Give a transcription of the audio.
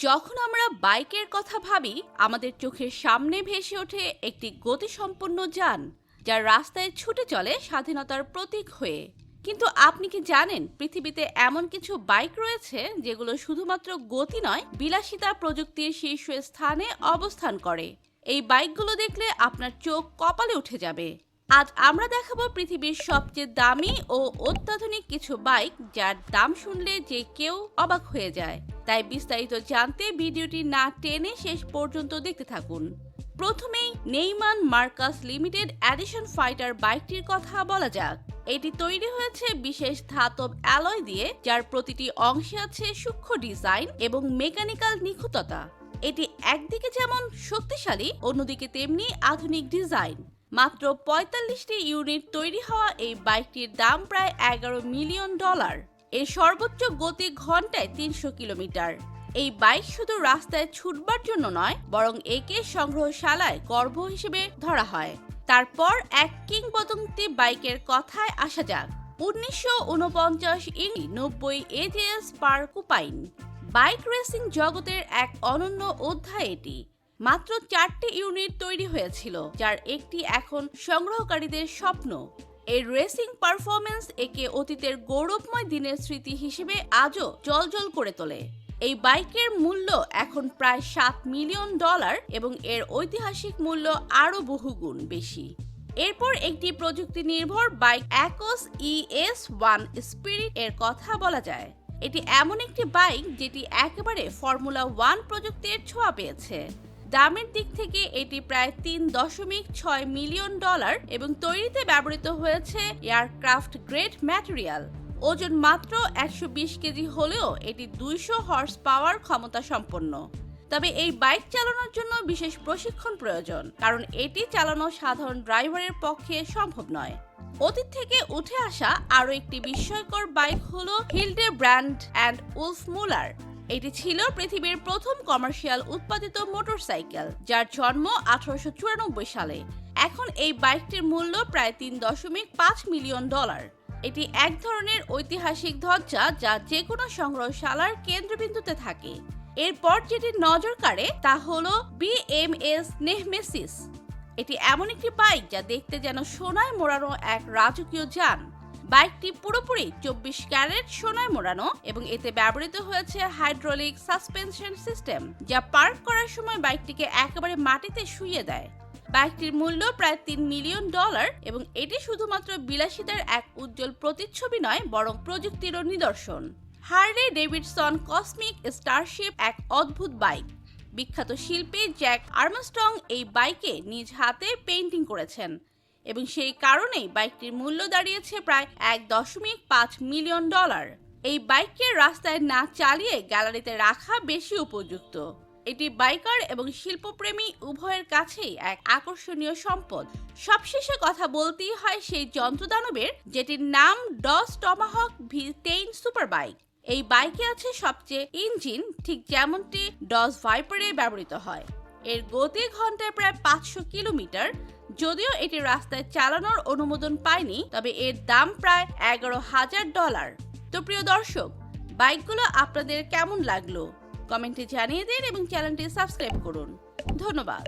যখন আমরা বাইকের কথা ভাবি, আমাদের চোখের সামনে ভেসে ওঠে একটি গতিসম্পন্ন যান যা রাস্তায় ছুটে চলে স্বাধীনতার প্রতীক হয়ে। কিন্তু আপনি কি জানেন, পৃথিবীতে এমন কিছু বাইক রয়েছে যেগুলো শুধুমাত্র গতি নয়, বিলাসিতা প্রযুক্তির শীর্ষ স্থানে অবস্থান করে। এই বাইকগুলো দেখলে আপনার চোখ কপালে উঠে যাবে। আজ আমরা দেখাবো পৃথিবীর সবচেয়ে দামি ও অত্যাধুনিক কিছু বাইক যার দাম শুনলে যে কেউ অবাক হয়ে যায়। তাই বিস্তারিত জানতে ভিডিওটি না টেনে শেষ পর্যন্ত দেখতে থাকুন। প্রথমেই নেইমান মার্কাস লিমিটেড এডিশন ফাইটার বাইকটির কথা বলা যাক। এটি তৈরি হয়েছে বিশেষ ধাতব অ্যালয় দিয়ে, যার প্রতিটি অংশে আছে সূক্ষ্ম ডিজাইন এবং মেকানিক্যাল নিখুঁততা। এটি একদিকে যেমন শক্তিশালী, অন্যদিকে তেমনি আধুনিক ডিজাইন। মাত্র ৪৫টি ইউনিট তৈরি হওয়া এই বাইকটির দাম প্রায় $11 মিলিয়ন। এর সর্বোচ্চ গতি ঘন্টায় ৩০০ কিলোমিটার। এই বাইক শুধু রাস্তায় ছুটবার জন্য নয়, বরং একে সংগ্রহশালায় গর্ব হিসেবে ধরা হয়। তারপর এক কিংবদন্তি বাইকের কথায় আসা যাক। ১৯৪৯ 90 ATS পার কুপাইন। বাইক রেসিং জগতের এক অনন্য অধ্যায় এটি। মাত্র 4টি ইউনিট তৈরি হয়েছিল, যার একটি এখন সংগ্রহকারীদের স্বপ্ন। এর রেসিং পারফরমেন্স একে অতীতের গৌরবময় দিনের স্মৃতি হিসেবে আজও জ্বলজ্বল করে তোলে। এই বাইকের মূল্য এখন প্রায় $7 মিলিয়ন এবং এর ঐতিহাসিক মূল্য আরও বহুগুণ বেশি। এরপর একটি প্রযুক্তি নির্ভর বাইক অ্যাকোস ES1 স্পিরিট এর কথা বলা যায়। এটি এমন একটি বাইক যেটি একেবারে ফর্মুলা 1 প্রযুক্তির ছোঁয়া পেয়েছে। দামের দিক থেকে এটি প্রায় $3.6 মিলিয়ন এবং তৈরিতে ব্যবহৃত হয়েছে এয়ারক্রাফট গ্রেড ম্যাটেরিয়াল। ওজন মাত্র 120 কেজি হলেও এটি 200 হর্স পাওয়ার ক্ষমতা সম্পন্ন। তবে এই বাইক চালানোর জন্য বিশেষ প্রশিক্ষণ প্রয়োজন, কারণ এটি চালানো সাধারণ ড্রাইভারের পক্ষে সম্ভব নয়। অতীত থেকে উঠে আসা আরও একটি বিস্ময়কর বাইক হলো হিলডেব্রান্ড অ্যান্ড উলফমুলার। এটি ছিল পৃথিবীর প্রথম কমার্শিয়াল উৎপাদিত মোটরসাইকেল, যার জন্ম 1894 সালে। এখন এই বাইকটির মূল্য প্রায় $3.5 মিলিয়ন। এটি এক ধরনের ঐতিহাসিক ধ্বজা যা যে কোনো সংগ্রহশালার কেন্দ্রবিন্দুতে থাকে। এরপর যেটি নজর কাড়ে তা হলো BMS নেমেসিস। এটি এমন একটি বাইক যা দেখতে যেন সোনায় মোড়ানো এক রাজকীয় যান। বাইকটি পুরোপুরি 24 ক্যারেট সোনায় মোড়ানো এবং এতে ব্যবহৃত হয়েছে হাইড্রোলিক সাসপেনশন সিস্টেম, যা পার্ক করার সময় বাইকটিকে একেবারে মাটিতে শুইয়ে দেয়। বাইকটির মূল্য প্রায় $3 মিলিয়ন এবং এটি শুধুমাত্র বিলাসিতার এক উজ্জ্বল প্রতিচ্ছবি নয়, বরং প্রযুক্তিরও নিদর্শন। হার্লে ডেভিডসন কসমিক স্টারশিপ এক অদ্ভুত বাইক। বিখ্যাত শিল্পী জ্যাক আর্মস্ট্রং এই বাইকে নিজ হাতে পেইন্টিং করেছেন এবং সেই কারণেই বাইকটির মূল্য দাঁড়িয়েছে প্রায় $1.5 মিলিয়ন। এই বাইককে রাস্তায় না চালিয়ে গ্যালারিতে রাখা বেশি উপযুক্ত। এটি বাইকার এবং শিল্পপ্রেমী উভয়ের কাছেই এক আকর্ষণীয় সম্পদ। সবশেষে কথা বলতেই হয় সেই যন্ত্রদানবের, যেটির নাম DOS Tomahawk V10 super bike. এই বাইকে আছে সবচেয়ে ইঞ্জিন, ঠিক যেমনটি ডস ভাইপারে ব্যবহৃত হয়। এর গতি ঘন্টায় প্রায় 500 কিলোমিটার। যদিও এটি রাস্তায় চালানোর অনুমোদন পায়নি, তবে এর দাম প্রায় $11,000। তো প্রিয় দর্শক, বাইকগুলো আপনাদের কেমন লাগলো কমেন্টে জানিয়ে দিন এবং চ্যানেলটি সাবস্ক্রাইব করুন। ধন্যবাদ।